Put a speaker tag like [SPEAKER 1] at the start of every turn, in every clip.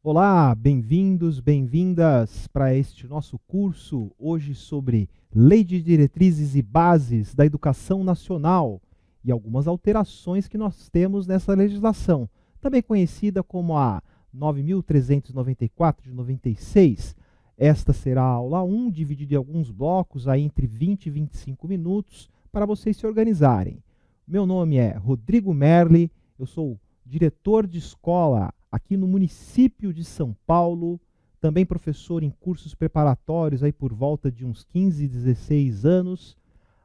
[SPEAKER 1] Olá, bem-vindos, bem-vindas para este nosso curso, hoje sobre Lei de Diretrizes e Bases da Educação Nacional e algumas alterações que nós temos nessa legislação, também conhecida como a 9.394 de 96. Esta será a aula 1, dividida em alguns blocos, aí entre 20 e 25 minutos, para vocês se organizarem. Meu nome é Rodrigo Merli, eu sou diretor de escola aqui no município de São Paulo, também professor em cursos preparatórios aí por volta de uns 15, 16 anos,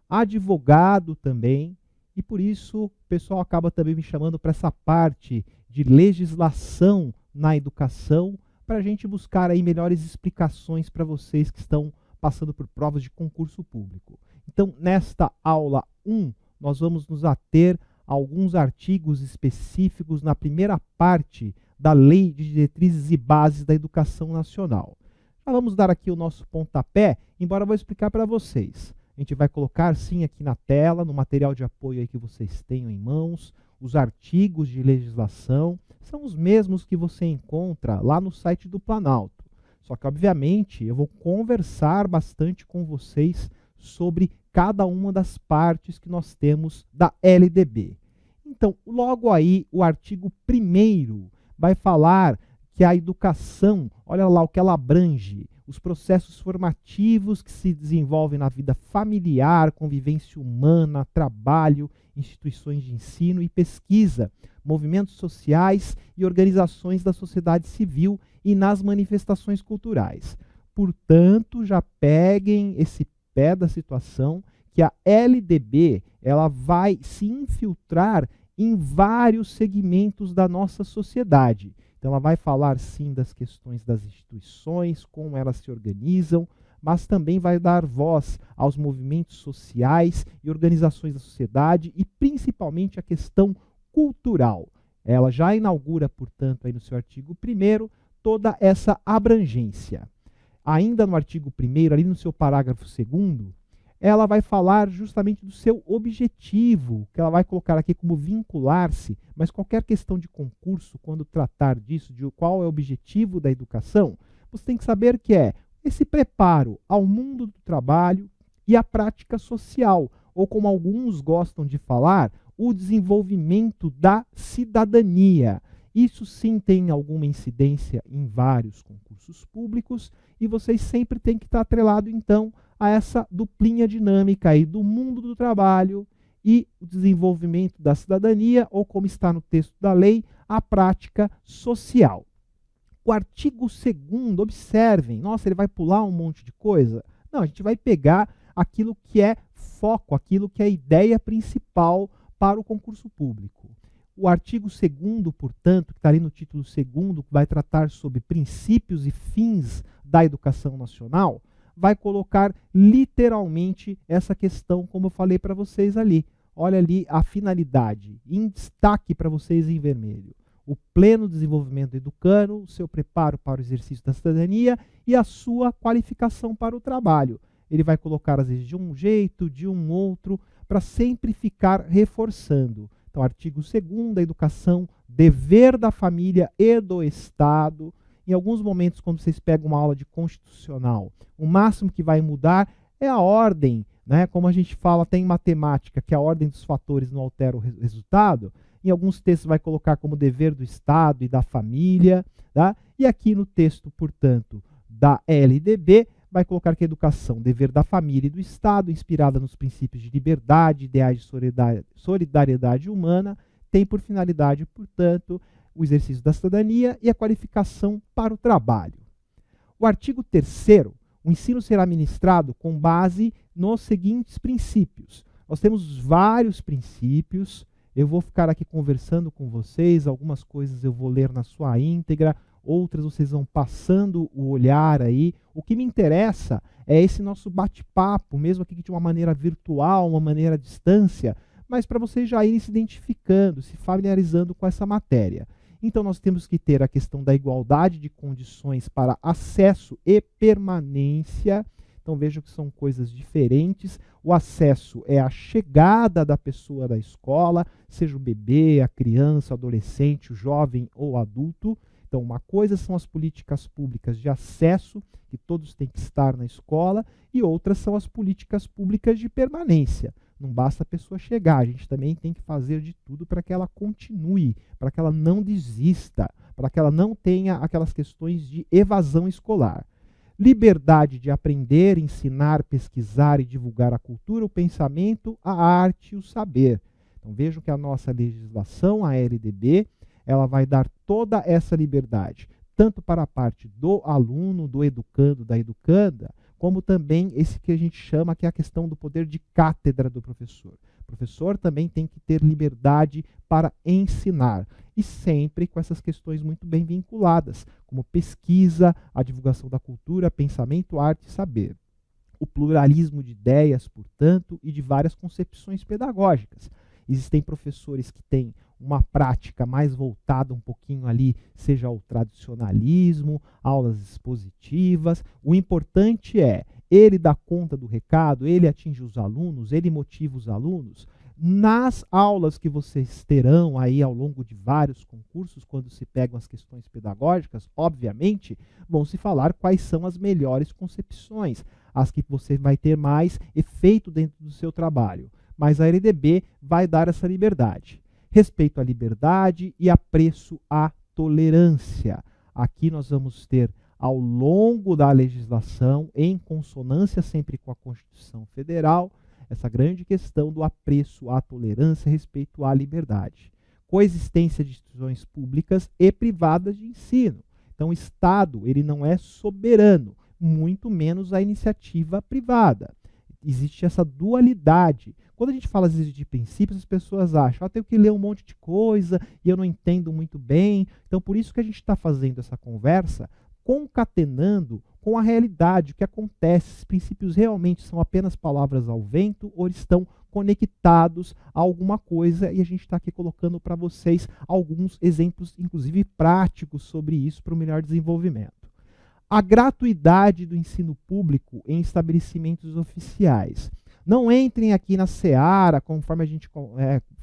[SPEAKER 1] advogado também, e por isso o pessoal acaba também me chamando para essa parte de legislação na educação, para a gente buscar aí melhores explicações para vocês que estão passando por provas de concurso público. Então, nesta aula 1, nós vamos nos ater a alguns artigos específicos na primeira parte da Lei de Diretrizes e Bases da Educação Nacional. Já vamos dar aqui o nosso pontapé, embora eu vou explicar para vocês. A gente vai colocar sim aqui na tela, no material de apoio aí que vocês tenham em mãos, os artigos de legislação, são os mesmos que você encontra lá no site do Planalto. Só que, obviamente, eu vou conversar bastante com vocês sobre cada uma das partes que nós temos da LDB. Então, logo aí, o artigo 1º vai falar que a educação, olha lá o que ela abrange, os processos formativos que se desenvolvem na vida familiar, convivência humana, trabalho, instituições de ensino e pesquisa, movimentos sociais e organizações da sociedade civil e nas manifestações culturais. Portanto, já peguem esse pé da situação que a LDB ela vai se infiltrar em vários segmentos da nossa sociedade. Então, ela vai falar, sim, das questões das instituições, como elas se organizam, mas também vai dar voz aos movimentos sociais e organizações da sociedade e, principalmente, a questão cultural. Ela já inaugura, portanto, aí no seu artigo 1º, toda essa abrangência. Ainda no artigo 1º, ali no seu parágrafo 2º, ela vai falar justamente do seu objetivo, que ela vai colocar aqui como vincular-se, mas qualquer questão de concurso, quando tratar disso, de qual é o objetivo da educação, você tem que saber que é esse preparo ao mundo do trabalho e à prática social, ou como alguns gostam de falar, o desenvolvimento da cidadania. Isso sim tem alguma incidência em vários concursos públicos e vocês sempre têm que estar atrelado, então, a essa duplinha dinâmica aí do mundo do trabalho e o desenvolvimento da cidadania, ou como está no texto da lei, a prática social. O artigo 2º, observem, nossa, ele vai pular um monte de coisa? Não, a gente vai pegar aquilo que é foco, aquilo que é a ideia principal para o concurso público. O artigo 2º, portanto, que está ali no título 2º, que vai tratar sobre princípios e fins da educação nacional, vai colocar literalmente essa questão, como eu falei para vocês ali. Olha ali a finalidade, em destaque para vocês em vermelho. O pleno desenvolvimento do educando, o seu preparo para o exercício da cidadania e a sua qualificação para o trabalho. Ele vai colocar, às vezes, de um jeito, de um outro, para sempre ficar reforçando. Então, artigo 2º, a educação, dever da família e do Estado. Em alguns momentos, quando vocês pegam uma aula de constitucional, o máximo que vai mudar é a ordem, né? Como a gente fala até em matemática, que a ordem dos fatores não altera o resultado. Em alguns textos vai colocar como dever do Estado e da família. Tá? E aqui no texto, portanto, da LDB, vai colocar que a educação, dever da família e do Estado, inspirada nos princípios de liberdade, ideais de solidariedade humana, tem por finalidade, portanto, o exercício da cidadania e a qualificação para o trabalho. O artigo 3º, o ensino será ministrado com base nos seguintes princípios. Nós temos vários princípios, eu vou ficar aqui conversando com vocês, algumas coisas eu vou ler na sua íntegra, outras vocês vão passando o olhar aí. O que me interessa é esse nosso bate-papo, mesmo aqui de uma maneira virtual, uma maneira à distância, mas para vocês já irem se identificando, se familiarizando com essa matéria. Então, nós temos que ter a questão da igualdade de condições para acesso e permanência. Então, vejam que são coisas diferentes. O acesso é a chegada da pessoa da escola, seja o bebê, a criança, o adolescente, o jovem ou adulto. Então, uma coisa são as políticas públicas de acesso, que todos têm que estar na escola, e outras são as políticas públicas de permanência. Não basta a pessoa chegar, a gente também tem que fazer de tudo para que ela continue, para que ela não desista, para que ela não tenha aquelas questões de evasão escolar. Liberdade de aprender, ensinar, pesquisar e divulgar a cultura, o pensamento, a arte e o saber. Então vejam que a nossa legislação, a LDB, ela vai dar toda essa liberdade, tanto para a parte do aluno, do educando, da educanda, como também esse que a gente chama que é a questão do poder de cátedra do professor. O professor também tem que ter liberdade para ensinar, e sempre com essas questões muito bem vinculadas, como pesquisa, a divulgação da cultura, pensamento, arte e saber. O pluralismo de ideias, portanto, e de várias concepções pedagógicas. Existem professores que têm uma prática mais voltada um pouquinho ali, seja ao tradicionalismo, aulas expositivas. O importante é, ele dá conta do recado, ele atinge os alunos, ele motiva os alunos. Nas aulas que vocês terão aí ao longo de vários concursos, quando se pegam as questões pedagógicas, obviamente, vão se falar quais são as melhores concepções, as que você vai ter mais efeito dentro do seu trabalho. Mas a LDB vai dar essa liberdade. Respeito à liberdade e apreço à tolerância. Aqui nós vamos ter, ao longo da legislação, em consonância sempre com a Constituição Federal, essa grande questão do apreço à tolerância, respeito à liberdade. Coexistência de instituições públicas e privadas de ensino. Então, o Estado ele não é soberano, muito menos a iniciativa privada. Existe essa dualidade. Quando a gente fala às vezes de princípios, as pessoas acham, eu tenho que ler um monte de coisa e eu não entendo muito bem. Então, por isso que a gente está fazendo essa conversa, concatenando com a realidade, o que acontece, esses princípios realmente são apenas palavras ao vento ou estão conectados a alguma coisa, e a gente está aqui colocando para vocês alguns exemplos, inclusive práticos, sobre isso para o melhor desenvolvimento. A gratuidade do ensino público em estabelecimentos oficiais. Não entrem aqui na seara, conforme a gente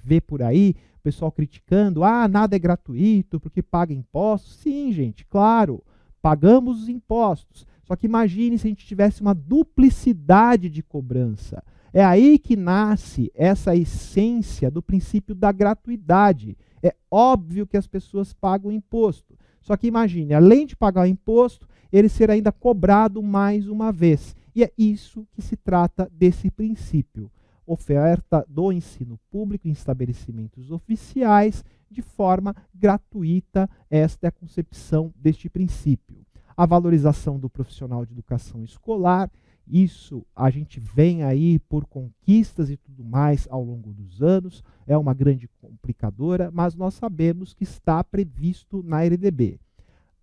[SPEAKER 1] vê por aí, o pessoal criticando, nada é gratuito porque paga impostos. Sim, gente, claro, pagamos os impostos. Só que imagine se a gente tivesse uma duplicidade de cobrança. É aí que nasce essa essência do princípio da gratuidade. É óbvio que as pessoas pagam imposto. Só que imagine, além de pagar o imposto, ele ser ainda cobrado mais uma vez. E é isso que se trata desse princípio. Oferta do ensino público em estabelecimentos oficiais de forma gratuita. Esta é a concepção deste princípio. A valorização do profissional de educação escolar. Isso a gente vem aí por conquistas e tudo mais ao longo dos anos. É uma grande complicadora, mas nós sabemos que está previsto na LDB.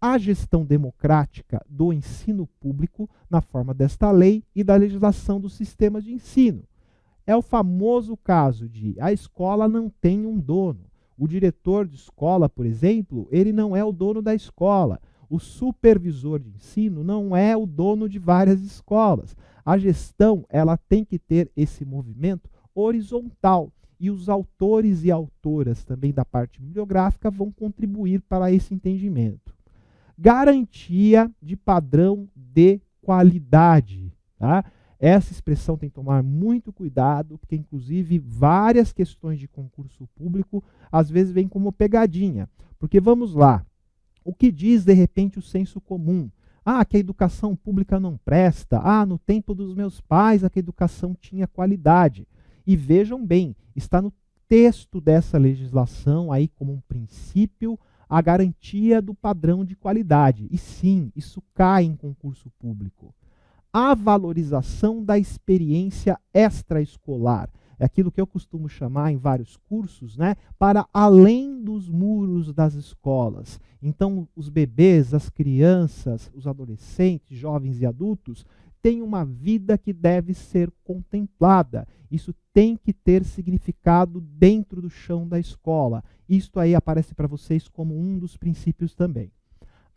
[SPEAKER 1] A gestão democrática do ensino público na forma desta lei e da legislação dos sistemas de ensino. É o famoso caso de a escola não tem um dono. O diretor de escola, por exemplo, ele não é o dono da escola. O supervisor de ensino não é o dono de várias escolas. A gestão, ela tem que ter esse movimento horizontal. E os autores e autoras também da parte bibliográfica vão contribuir para esse entendimento. Garantia de padrão de qualidade. Tá? Essa expressão tem que tomar muito cuidado, porque inclusive várias questões de concurso público às vezes vêm como pegadinha. Porque vamos lá, o que diz de repente o senso comum? Que a educação pública não presta. No tempo dos meus pais que a educação tinha qualidade. E vejam bem, está no texto dessa legislação aí como um princípio a garantia do padrão de qualidade. E sim, isso cai em concurso público. A valorização da experiência extraescolar. É aquilo que eu costumo chamar em vários cursos, né, para além dos muros das escolas. Então, os bebês, as crianças, os adolescentes, jovens e adultos têm uma vida que deve ser contemplada. Isso tem que ter significado dentro do chão da escola. Isto aí aparece para vocês como um dos princípios também.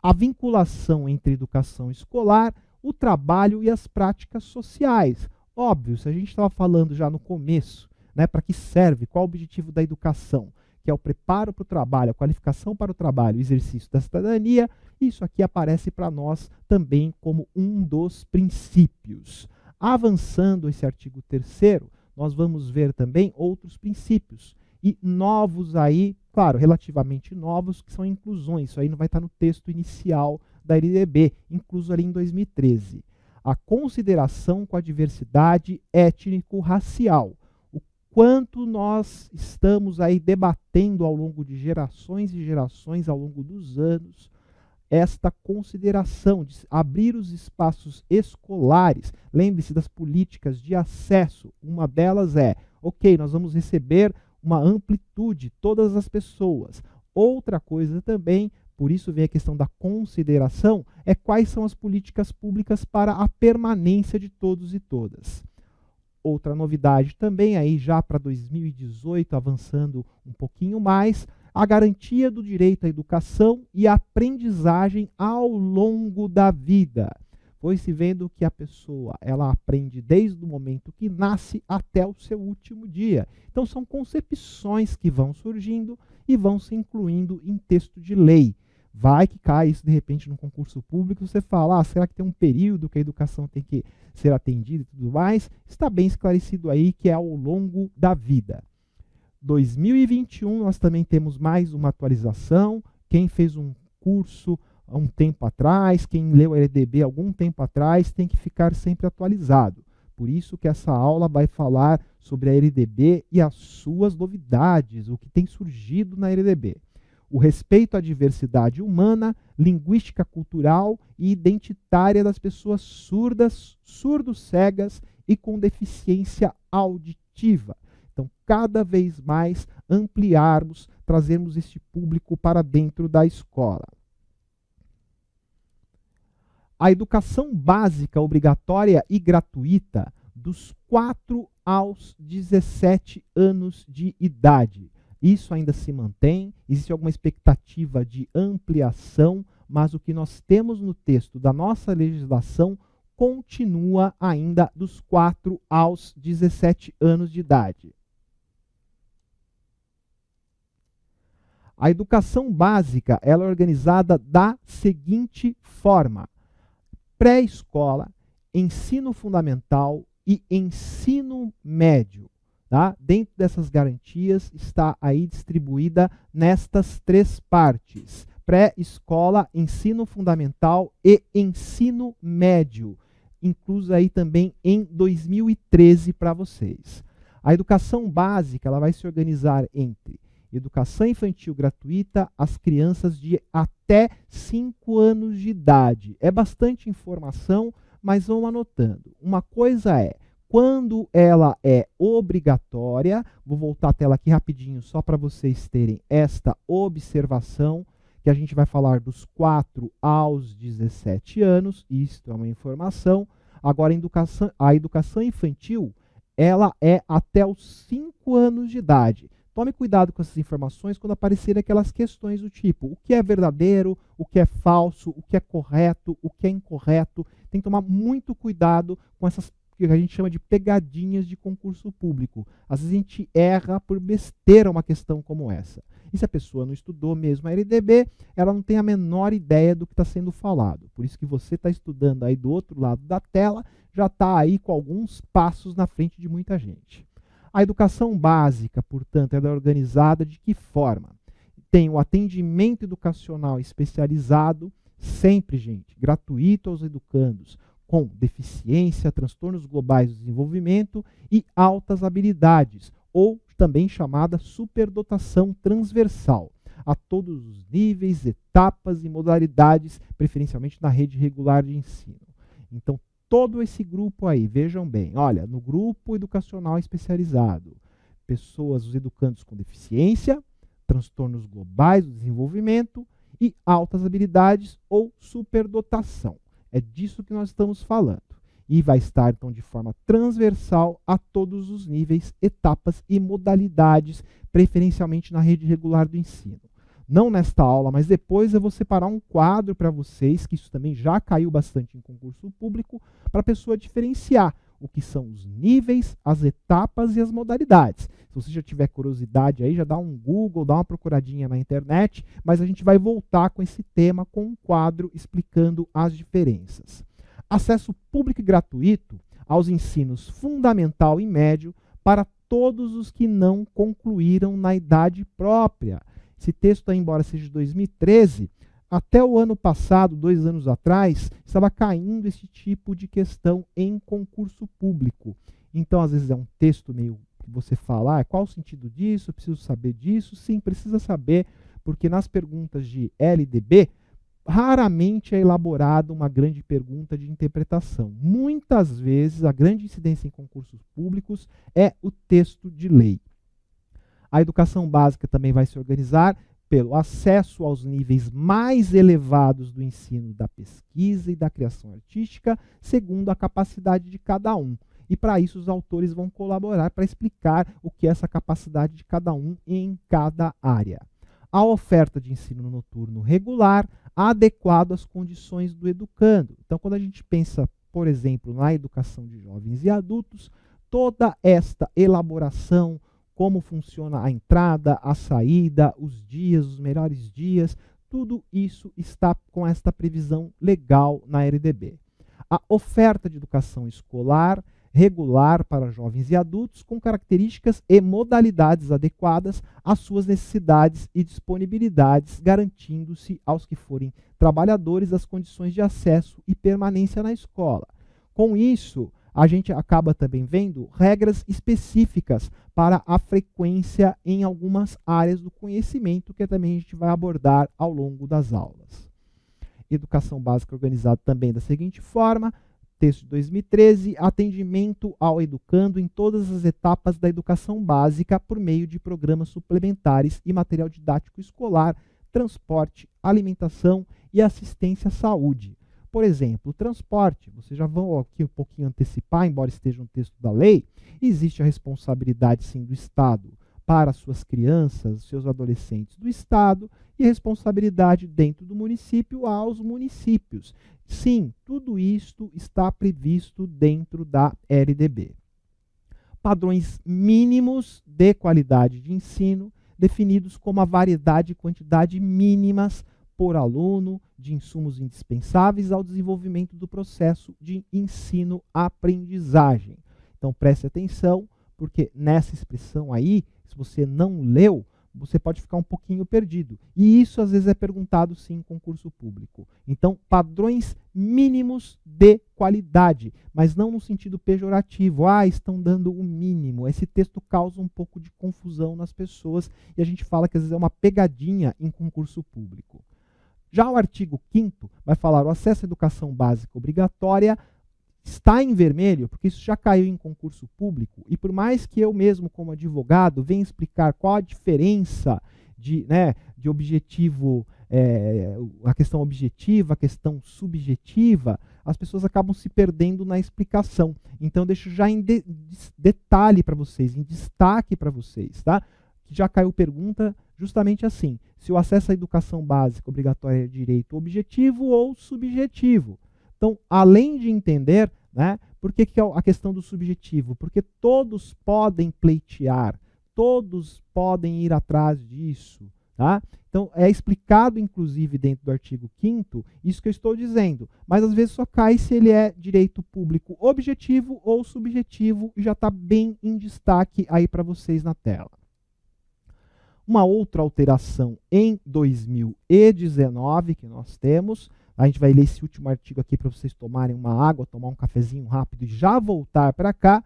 [SPEAKER 1] A vinculação entre educação escolar, o trabalho e as práticas sociais. Óbvio, se a gente estava falando já no começo, né, para que serve, qual o objetivo da educação? que é o preparo para o trabalho, a qualificação para o trabalho, o exercício da cidadania, isso aqui aparece para nós também como um dos princípios. Avançando esse artigo 3º, nós vamos ver também outros princípios. E novos aí, claro, relativamente novos, que são inclusões. Isso aí não vai estar no texto inicial da LDB, incluso ali em 2013. A consideração com a diversidade étnico-racial. O quanto nós estamos aí debatendo ao longo de gerações e gerações, ao longo dos anos, esta consideração de abrir os espaços escolares. Lembre-se das políticas de acesso. Uma delas é, ok, nós vamos receber uma amplitude, todas as pessoas. Outra coisa também, por isso vem a questão da consideração, é quais são as políticas públicas para a permanência de todos e todas. Outra novidade também, aí já para 2018, avançando um pouquinho mais, a garantia do direito à educação e à aprendizagem ao longo da vida. Foi-se vendo que a pessoa ela aprende desde o momento que nasce até o seu último dia. Então são concepções que vão surgindo e vão se incluindo em texto de lei. Vai que cai isso de repente no concurso público, você fala, será que tem um período que a educação tem que ser atendida e tudo mais? Está bem esclarecido aí que é ao longo da vida. 2021 nós também temos mais uma atualização. Quem fez um curso há um tempo atrás, quem leu a LDB algum tempo atrás, tem que ficar sempre atualizado. Por isso que essa aula vai falar sobre a LDB e as suas novidades, o que tem surgido na LDB. O respeito à diversidade humana, linguística cultural e identitária das pessoas surdas, surdo-cegas e com deficiência auditiva. Então, cada vez mais ampliarmos, trazermos este público para dentro da escola. A educação básica obrigatória e gratuita dos 4 aos 17 anos de idade. Isso ainda se mantém, existe alguma expectativa de ampliação, mas o que nós temos no texto da nossa legislação continua ainda dos 4 aos 17 anos de idade. A educação básica ela é organizada da seguinte forma: pré-escola, ensino fundamental e ensino médio. Tá? Dentro dessas garantias está aí distribuída nestas 3 partes: pré-escola, ensino fundamental e ensino médio, incluso aí também em 2013 para vocês. A educação básica ela vai se organizar entre educação infantil gratuita às crianças de até 5 anos de idade. É bastante informação, mas vamos anotando. Uma coisa é, quando ela é obrigatória, vou voltar a tela aqui rapidinho só para vocês terem esta observação, que a gente vai falar dos 4 aos 17 anos, isto é uma informação. Agora, a educação infantil, ela é até os 5 anos de idade. Tome cuidado com essas informações quando aparecerem aquelas questões do tipo, o que é verdadeiro, o que é falso, o que é correto, o que é incorreto. Tem que tomar muito cuidado com essas que a gente chama de pegadinhas de concurso público. Às vezes a gente erra por besteira uma questão como essa. E se a pessoa não estudou mesmo a LDB, ela não tem a menor ideia do que está sendo falado. Por isso que você está estudando aí do outro lado da tela, já está aí com alguns passos na frente de muita gente. A educação básica, portanto, ela é organizada de que forma? Tem o atendimento educacional especializado, sempre, gente, gratuito aos educandos, com deficiência, transtornos globais do desenvolvimento e altas habilidades, ou também chamada superdotação transversal, a todos os níveis, etapas e modalidades, preferencialmente na rede regular de ensino. Então, todo esse grupo aí, vejam bem, olha, no grupo educacional especializado, pessoas, os educandos com deficiência, transtornos globais do desenvolvimento e altas habilidades ou superdotação. É disso que nós estamos falando. E vai estar, então, de forma transversal a todos os níveis, etapas e modalidades, preferencialmente na rede regular do ensino. Não nesta aula, mas depois eu vou separar um quadro para vocês, que isso também já caiu bastante em concurso público, para a pessoa diferenciar o que são os níveis, as etapas e as modalidades. Se você já tiver curiosidade aí, já dá um Google, dá uma procuradinha na internet, mas a gente vai voltar com esse tema com um quadro explicando as diferenças. Acesso público e gratuito aos ensinos fundamental e médio para todos os que não concluíram na idade própria. Esse texto, aí, embora seja de 2013, até o ano passado, 2 anos atrás, estava caindo esse tipo de questão em concurso público. Então, às vezes, é um texto meio que você fala, qual o sentido disso? Eu preciso saber disso? Sim, precisa saber, porque nas perguntas de LDB, raramente é elaborada uma grande pergunta de interpretação. Muitas vezes, a grande incidência em concursos públicos é o texto de lei. A educação básica também vai se organizar pelo acesso aos níveis mais elevados do ensino da pesquisa e da criação artística, segundo a capacidade de cada um. E para isso os autores vão colaborar para explicar o que é essa capacidade de cada um em cada área. A oferta de ensino noturno regular, adequado às condições do educando. Então, quando a gente pensa, por exemplo, na educação de jovens e adultos, toda esta elaboração, como funciona a entrada, a saída, os dias, os melhores dias, tudo isso está com esta previsão legal na LDB. A oferta de educação escolar regular para jovens e adultos com características e modalidades adequadas às suas necessidades e disponibilidades, garantindo-se aos que forem trabalhadores as condições de acesso e permanência na escola. Com isso, a gente acaba também vendo regras específicas para a frequência em algumas áreas do conhecimento, que também a gente vai abordar ao longo das aulas. Educação básica organizada também da seguinte forma: texto de 2013, atendimento ao educando em todas as etapas da educação básica por meio de programas suplementares e material didático escolar, transporte, alimentação e assistência à saúde. Por exemplo, o transporte, vocês já vão aqui um pouquinho antecipar, embora esteja no texto da lei, existe a responsabilidade, sim, do Estado para suas crianças, seus adolescentes do Estado, e responsabilidade dentro do município aos municípios. Sim, tudo isto está previsto dentro da LDB. Padrões mínimos de qualidade de ensino, definidos como a variedade e quantidade mínimas por aluno de insumos indispensáveis ao desenvolvimento do processo de ensino-aprendizagem. Então, preste atenção, porque nessa expressão aí, se você não leu, você pode ficar um pouquinho perdido. E isso, às vezes, é perguntado, sim, em concurso público. Então, padrões mínimos de qualidade, mas não no sentido pejorativo. Estão dando o mínimo. Esse texto causa um pouco de confusão nas pessoas e a gente fala que, às vezes, é uma pegadinha em concurso público. Já o artigo 5º vai falar o acesso à educação básica obrigatória está em vermelho, porque isso já caiu em concurso público, e por mais que eu mesmo, como advogado, venha explicar qual a diferença de objetivo, a questão objetiva, a questão subjetiva, as pessoas acabam se perdendo na explicação. Então, eu deixo já em detalhe para vocês, em destaque para vocês, tá? Que já caiu pergunta justamente assim: se o acesso à educação básica obrigatória é direito objetivo ou subjetivo. Então, além de entender, por que é a questão do subjetivo? Porque todos podem pleitear, todos podem ir atrás disso. Tá? Então, é explicado, inclusive, dentro do artigo 5º, isso que eu estou dizendo. Mas, às vezes, só cai se ele é direito público objetivo ou subjetivo, e já está bem em destaque aí para vocês na tela. Uma outra alteração em 2019 que nós temos, a gente vai ler esse último artigo aqui para vocês tomarem uma água, tomar um cafezinho rápido e já voltar para cá,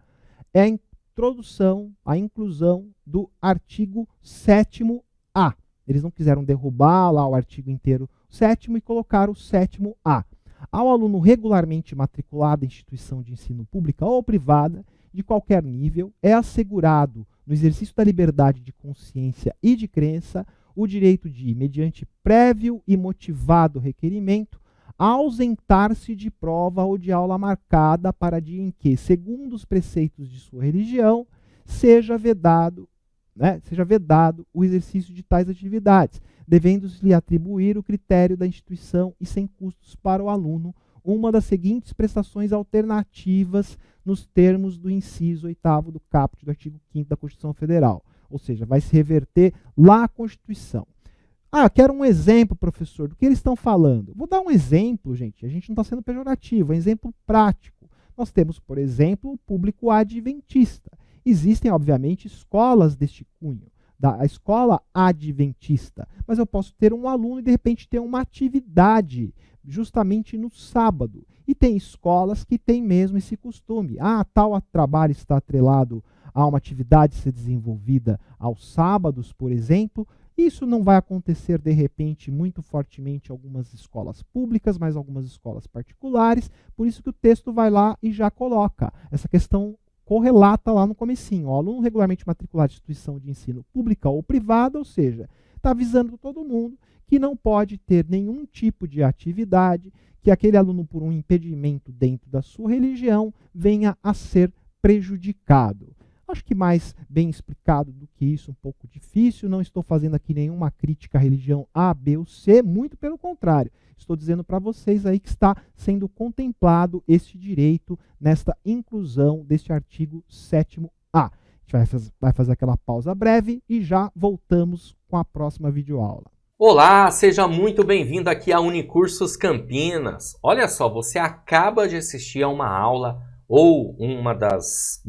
[SPEAKER 1] é a introdução, a inclusão do artigo 7º-A. Eles não quiseram derrubar lá o artigo inteiro 7º e colocaram o 7º-A. Ao aluno regularmente matriculado em instituição de ensino pública ou privada, de qualquer nível, é assegurado, no exercício da liberdade de consciência e de crença, o direito de, mediante prévio e motivado requerimento, ausentar-se de prova ou de aula marcada para dia em que, segundo os preceitos de sua religião, seja vedado o exercício de tais atividades, devendo-se-lhe atribuir o critério da instituição e sem custos para o aluno uma das seguintes prestações alternativas nos termos do inciso 8º do caput do artigo 5º da Constituição Federal. Ou seja, vai se reverter lá à Constituição. Ah, quero um exemplo, professor, do que eles estão falando. Vou dar um exemplo, gente. A gente não está sendo pejorativo, é um exemplo prático. Nós temos, por exemplo, o público adventista. Existem, obviamente, escolas deste cunho, a escola adventista, mas eu posso ter um aluno e, de repente, ter uma atividade justamente no sábado. E tem escolas que têm mesmo esse costume. Ah, tal trabalho está atrelado a uma atividade ser desenvolvida aos sábados, por exemplo. Isso não vai acontecer, de repente, muito fortemente em algumas escolas públicas, mas algumas escolas particulares. Por isso que o texto vai lá e já coloca essa questão correlata lá no comecinho. O aluno regularmente matriculado em instituição de ensino pública ou privada, ou seja, está avisando todo mundo que não pode ter nenhum tipo de atividade, que aquele aluno, por um impedimento dentro da sua religião, venha a ser prejudicado. Acho que mais bem explicado do que isso, um pouco difícil. Não estou fazendo aqui nenhuma crítica à religião A, B ou C, muito pelo contrário. Estou dizendo para vocês aí que está sendo contemplado esse direito nesta inclusão deste artigo 7º A. A gente vai fazer aquela pausa breve e já voltamos com a próxima videoaula.
[SPEAKER 2] Olá, seja muito bem-vindo aqui a Unicursos Campinas. Olha só, você acaba de assistir a uma aula ou uma das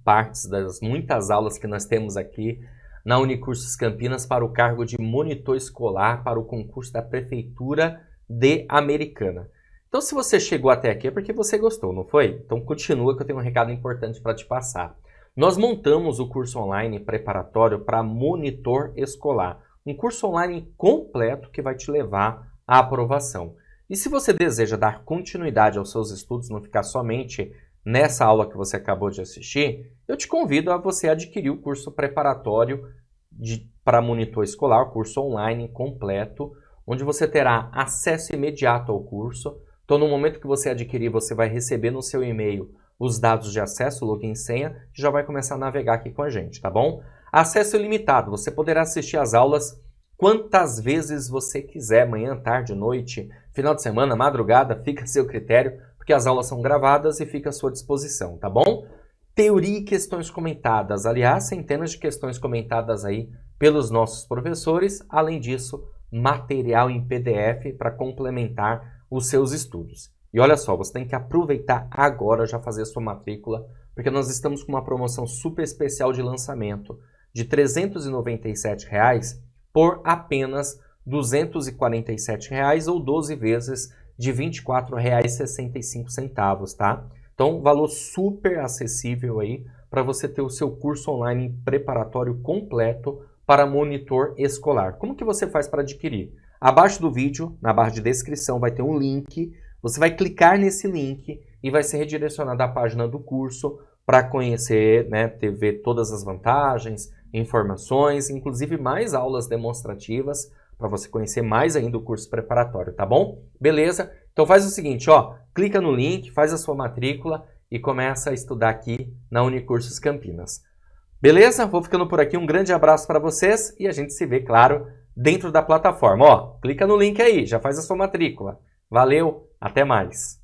[SPEAKER 2] partes das muitas aulas que nós temos aqui na Unicursos Campinas para o cargo de monitor escolar para o concurso da Prefeitura de Americana. Então, se você chegou até aqui é porque você gostou, não foi? Então, continua que eu tenho um recado importante para te passar. Nós montamos o curso online preparatório para monitor escolar. Um curso online completo que vai te levar à aprovação. E se você deseja dar continuidade aos seus estudos, não ficar somente nessa aula que você acabou de assistir, eu te convido a você adquirir o curso preparatório para monitor escolar, o curso online completo, onde você terá acesso imediato ao curso. Então, no momento que você adquirir, você vai receber no seu e-mail os dados de acesso, login e senha, e já vai começar a navegar aqui com a gente, tá bom? Acesso ilimitado, você poderá assistir às aulas quantas vezes você quiser, manhã, tarde, noite, final de semana, madrugada, fica a seu critério, porque as aulas são gravadas e fica à sua disposição, tá bom? Teoria e questões comentadas, aliás, centenas de questões comentadas aí pelos nossos professores, além disso, material em PDF para complementar os seus estudos. E olha só, você tem que aproveitar agora, já fazer a sua matrícula, porque nós estamos com uma promoção super especial de lançamento de R$ 397 por apenas R$ 247 ou 12 vezes de R$ 24,65, tá? Então, valor super acessível aí para você ter o seu curso online preparatório completo para monitor escolar. Como que você faz para adquirir? Abaixo do vídeo, na barra de descrição, vai ter um link. Você vai clicar nesse link e vai ser redirecionado à página do curso para conhecer, né, ver todas as vantagens, informações, inclusive mais aulas demonstrativas para você conhecer mais ainda o curso preparatório, tá bom? Beleza? Então faz o seguinte, ó, clica no link, faz a sua matrícula e começa a estudar aqui na Unicursos Campinas. Beleza? Vou ficando por aqui, um grande abraço para vocês e a gente se vê, claro, dentro da plataforma. Ó, clica no link aí, já faz a sua matrícula. Valeu, até mais!